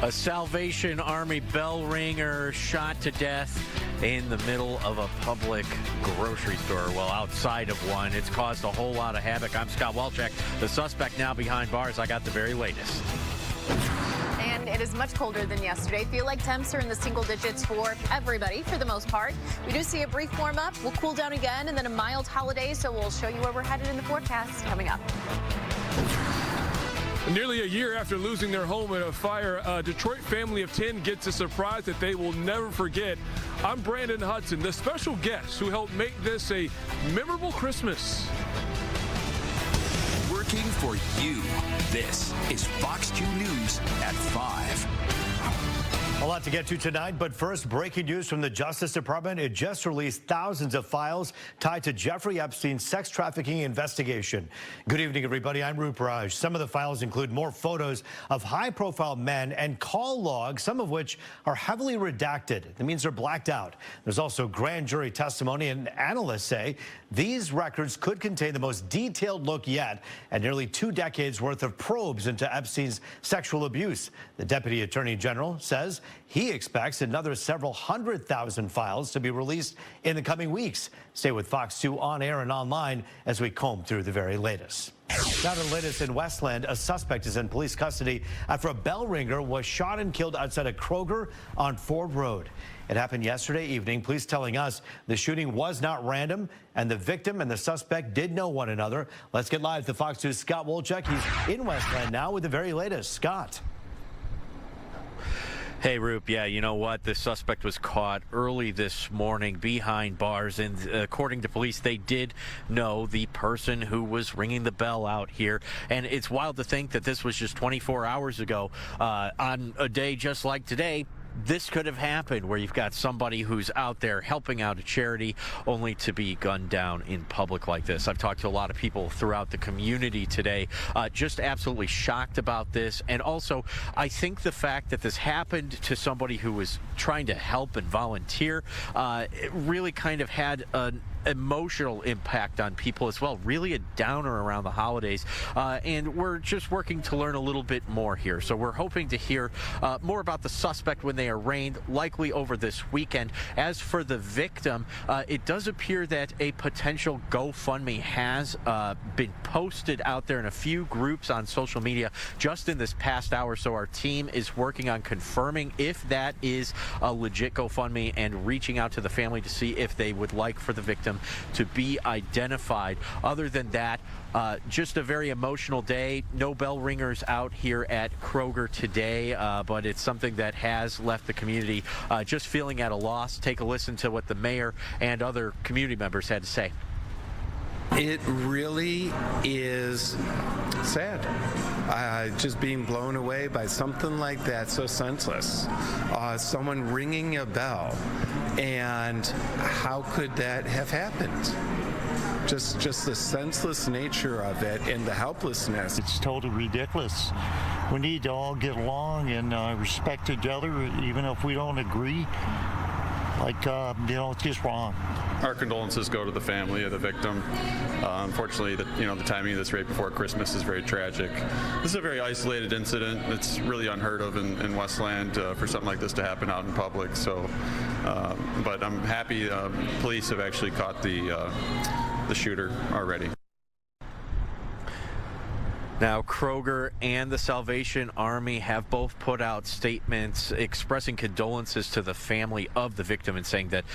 A Salvation Army bell ringer shot to death in the middle of a public grocery store. Well, outside of one. It's caused a whole lot of havoc. I'm Scott Walchek. The suspect now behind bars. I got the very latest. And it is much colder than yesterday. Feel like temps are in the single digits for everybody for the most part. We do see a brief warm up. We'll cool down again and then a mild holiday. So we'll show you where we're headed in the forecast coming up. Nearly a year after losing their home in a fire, a Detroit family of 10 gets a surprise that they will never forget. I'm Brandon Hudson, the special guest who helped make this a memorable Christmas. Working for you. This is Fox 2 News at 5. A lot to get to tonight, but first, breaking news from the Justice Department. It just released thousands of files tied to Jeffrey Epstein's sex trafficking investigation. Good evening, everybody. I'm Roop Raj. Some of the files include more photos of high-profile men and call logs, some of which are heavily redacted. That means they're blacked out. There's also grand jury testimony, and analysts say these records could contain the most detailed look yet at nearly 2 decades worth of probes into Epstein's sexual abuse. The Deputy Attorney General says he expects another several 100,000 files to be released in the coming weeks. Stay with Fox 2 on air and online as we comb through the very latest. Now to the latest in Westland. A suspect is in police custody after a bell ringer was shot and killed outside a Kroger on Ford Road. It happened yesterday evening. Police telling us the shooting was not random and the victim and the suspect did know one another. Let's get live to Fox 2's Scott Wolchek. He's in Westland now with the very latest. Scott. Hey, Roop. Yeah, you know what? The suspect was caught early this morning behind bars, and according to police, they did know the person who was ringing the bell out here. And it's wild to think that this was just 24 hours ago. On a day just like today, this could have happened, where you've got somebody who's out there helping out a charity only to be gunned down in public like this. I've talked to a lot of people throughout the community today, just absolutely shocked about this. And also, I think the fact that this happened to somebody who was trying to help and volunteer, it really kind of had an emotional impact on people as well. Really a downer around the holidays. And we're just working to learn a little bit more here. So we're hoping to hear more about the suspect when they arraigned, likely over this weekend. As for the victim, it does appear that a potential GoFundMe has been posted out there in a few groups on social media just in this past hour. So our team is working on confirming if that is a legit GoFundMe and reaching out to the family to see if they would like for the victim to be identified. Other than that, just a very emotional day. No bell ringers out here at Kroger today, but it's something that has left the community just feeling at a loss. Take a listen to what the mayor and other community members had to say. It really is sad. Just being blown away by something like that, so senseless. Someone ringing a bell, and how could that have happened? Just the senseless nature of it and the helplessness. It's totally ridiculous. We need to all get along and respect each other, even if we don't agree. It's just wrong. Our condolences go to the family of the victim. Unfortunately, the timing of this right before Christmas is very tragic. This is a very isolated incident. It's really unheard of in Westland for something like this to happen out in public. So, but I'm happy police have actually caught the shooter already. Now, Kroger and the Salvation Army have both put out statements expressing condolences to the family of the victim and saying that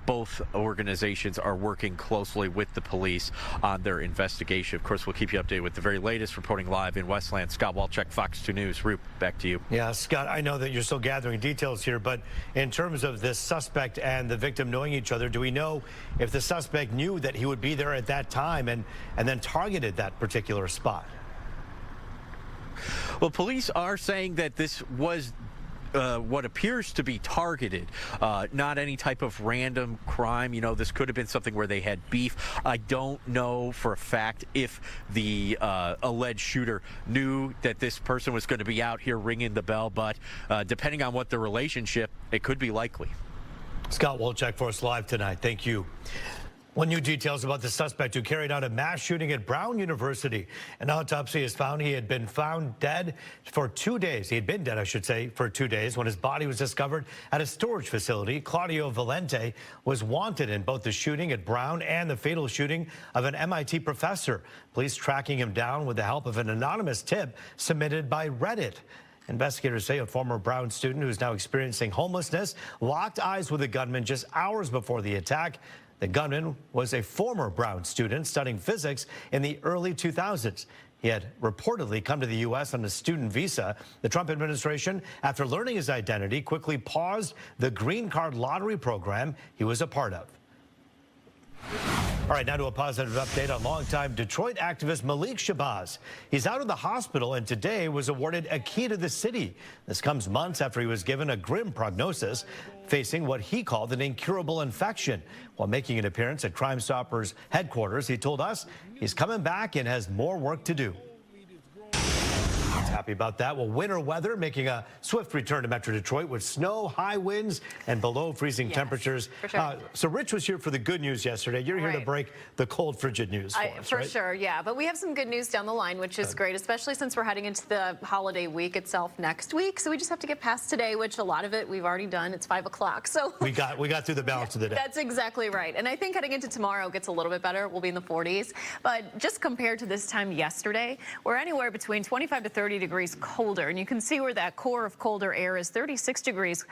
both organizations are working closely with the police on their investigation. Of course, we'll keep you updated with the very latest. Reporting live in Westland, Scott Walchek, Fox 2 News. Roop, back to you. Yeah, Scott, I know that you're still gathering details here, but in terms of this suspect and the victim knowing each other, do we know if the suspect knew that he would be there at that time and then targeted that particular spot? Well, police are saying that this was what appears to be targeted, not any type of random crime. You know, this could have been something where they had beef. I don't know for a fact if the alleged shooter knew that this person was going to be out here ringing the bell, but depending on what the relationship, it could be likely. Scott Wolchek for us live tonight. Thank you. One new details about the suspect who carried out a mass shooting at Brown University. An autopsy has found he had been found dead for 2 days. He had been dead, I should say, for 2 days when his body was discovered at a storage facility. Claudio Valente was wanted in both the shooting at Brown and the fatal shooting of an MIT professor. Police tracking him down with the help of an anonymous tip submitted by Reddit. Investigators say a former Brown student who's now experiencing homelessness locked eyes with the gunman just hours before the attack. The gunman was a former Brown student studying physics in the early 2000s. He had reportedly come to the U.S. on a student visa. The Trump administration, after learning his identity, quickly paused the green card lottery program he was a part of. All right, now to a positive update on longtime Detroit activist Malik Shabazz. He's out of the hospital and today was awarded a key to the city. This comes months after he was given a grim prognosis, facing what he called an incurable infection. While making an appearance at Crime Stoppers headquarters, he told us he's coming back and has more work to do. Happy about that. Well, winter weather making a swift return to Metro Detroit with snow, high winds, and below freezing temperatures. For sure. So Rich was here for the good news yesterday. You're here to break the cold, frigid news for us, For right? sure, yeah. But we have some good news down the line, which is great, especially since we're heading into the holiday week itself next week. So we just have to get past today, which a lot of it we've already done. It's 5 o'clock. So we got through the balance of the day. That's exactly right. And I think heading into tomorrow gets a little bit better. We'll be in the 40s. But just compared to this time yesterday, we're anywhere between 25 to 30 degrees colder. And you can see where that core of colder air is 36 degrees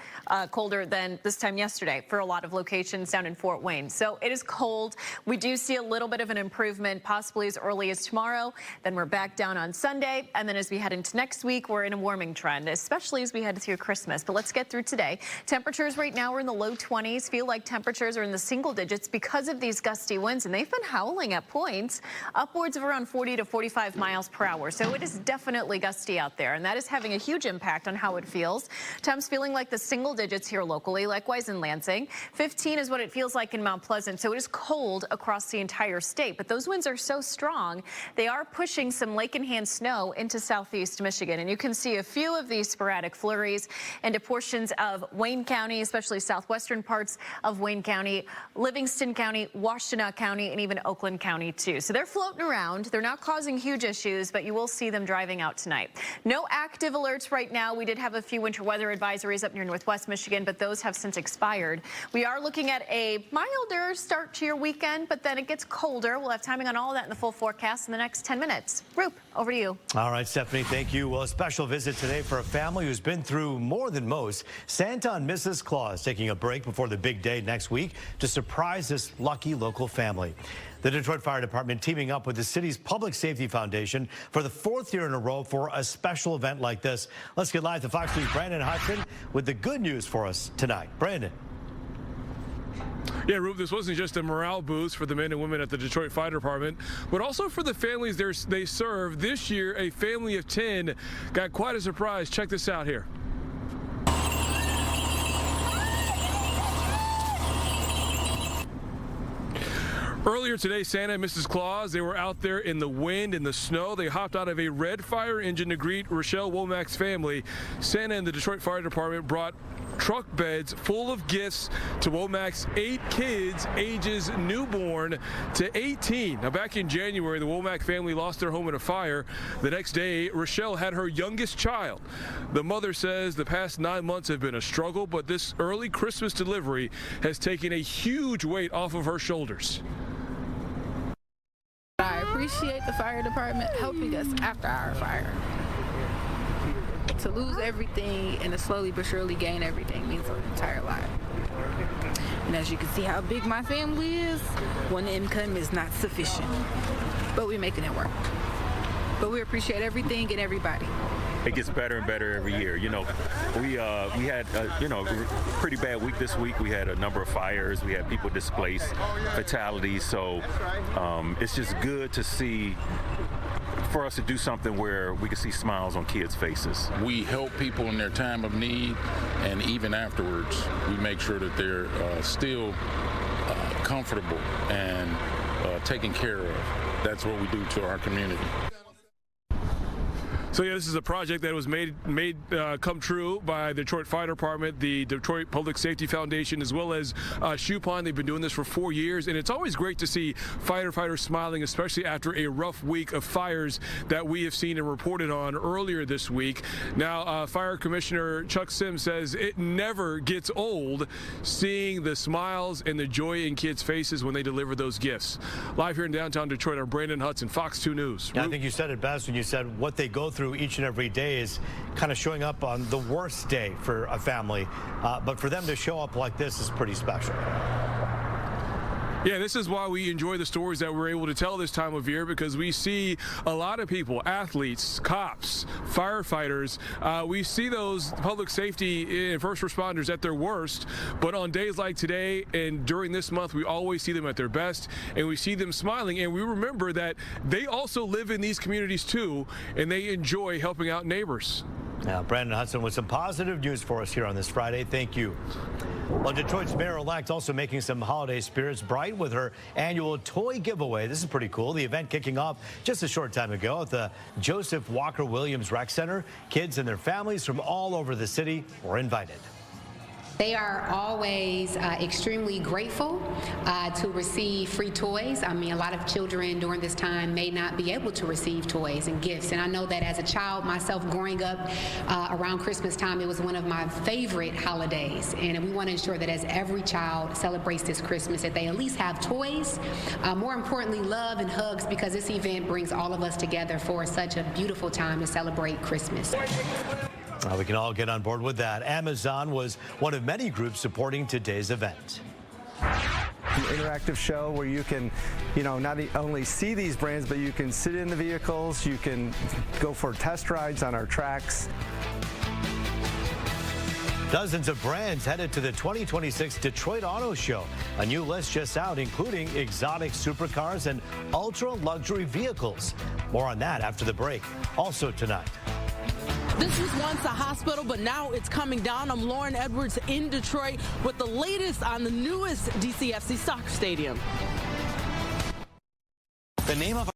colder than this time yesterday for a lot of locations down in Fort Wayne. So it is cold. We do see a little bit of an improvement, possibly as early as tomorrow. Then we're back down on Sunday. And then as we head into next week, we're in a warming trend, especially as we head through Christmas. But let's get through today. Temperatures right now are in the low 20s. Feel like temperatures are in the single digits because of these gusty winds. And they've been howling at points upwards of around 40 to 45 miles per hour. So it is definitely gusty out there. And that is having a huge impact on how it feels. Temps feeling like the single digits here locally, likewise in Lansing. 15 is what it feels like in Mount Pleasant. So it is cold across the entire state. But those winds are so strong, they are pushing some lake and hand snow into southeast Michigan. And you can see a few of these sporadic flurries into portions of Wayne County, especially southwestern parts of Wayne County, Livingston County, Washtenaw County, and even Oakland County too. So they're floating around. They're not causing huge issues, but you will see them driving out tonight. No active alerts right now. We did have a few winter weather advisories up near northwest Michigan, but those have since expired. We are looking at a milder start to your weekend, but then it gets colder. We'll have timing on all of that in the full forecast in the next 10 minutes. Roop, over to you. All right, Stephanie, thank you. Well, a special visit today for a family who's been through more than most. Santa and Mrs. Claus taking a break before the big day next week to surprise this lucky local family. The Detroit Fire Department teaming up with the city's Public Safety Foundation for the 4th year in a row for a special event like this. Let's get live to Fox News' Brandon Hudson with the good news for us tonight. Brandon. Yeah, Rube, this wasn't just a morale boost for the men and women at the Detroit Fire Department, but also for the families they serve. This year, a family of 10 got quite a surprise. Check this out here. Earlier today, Santa and Mrs. Claus, they were out there in the wind and the snow. They hopped out of a red fire engine to greet Rochelle Womack's family. Santa and the Detroit Fire Department brought truck beds full of gifts to Womack's 8 kids, ages newborn to 18. Now, back in January, the Womack family lost their home in a fire. The next day, Rochelle had her youngest child. The mother says the past 9 months have been a struggle, but this early Christmas delivery has taken a huge weight off of her shoulders. I appreciate the fire department helping us after our fire. To lose everything and to slowly but surely gain everything means an entire lot. And as you can see how big my family is, one income is not sufficient. But we're making it work. But we appreciate everything and everybody. It gets better and better every year. You know, we had a pretty bad week this week. We had a number of fires. We had people displaced, fatalities. So it's just good to see, for us to do something where we can see smiles on kids' faces. We help people in their time of need, and even afterwards, we make sure that they're still comfortable and taken care of. That's what we do to our community. So yeah, this is a project that was made come true by the Detroit Fire Department, the Detroit Public Safety Foundation, as well as Shoupon. They've been doing this for 4 years, and it's always great to see firefighters smiling, especially after a rough week of fires that we have seen and reported on earlier this week. Now, Fire Commissioner Chuck Sims says it never gets old seeing the smiles and the joy in kids' faces when they deliver those gifts. Live here in downtown Detroit, I'm Brandon Hudson, Fox 2 News. I think you said it best when you said what they go through each and every day is kind of showing up on the worst day for a family. But for them to show up like this is pretty special. Yeah, this is why we enjoy the stories that we're able to tell this time of year, because we see a lot of people, athletes, cops, firefighters. We see those public safety and first responders at their worst, but on days like today and during this month, we always see them at their best, and we see them smiling, and we remember that they also live in these communities too, and they enjoy helping out neighbors. Now, Brandon Hudson with some positive news for us here on this Friday. Thank you. Well, Detroit's mayor-elect also making some holiday spirits bright with her annual toy giveaway. This is pretty cool. The event kicking off just a short time ago at the Joseph Walker Williams Rec Center. Kids and their families from all over the city were invited. They are always extremely grateful to receive free toys. I mean, a lot of children during this time may not be able to receive toys and gifts. And I know that as a child myself growing up around Christmas time, it was one of my favorite holidays. And we want to ensure that as every child celebrates this Christmas, that they at least have toys. More importantly, love and hugs, because this event brings all of us together for such a beautiful time to celebrate Christmas. We can all get on board with that. Amazon was one of many groups supporting today's event. An interactive show where you can, not only see these brands, but you can sit in the vehicles, you can go for test rides on our tracks. Dozens of brands headed to the 2026 Detroit Auto Show. A new list just out, including exotic supercars and ultra-luxury vehicles. More on that after the break. Also tonight. This was once a hospital, but now it's coming down. I'm Lauren Edwards in Detroit with the latest on the newest DCFC soccer stadium. The name of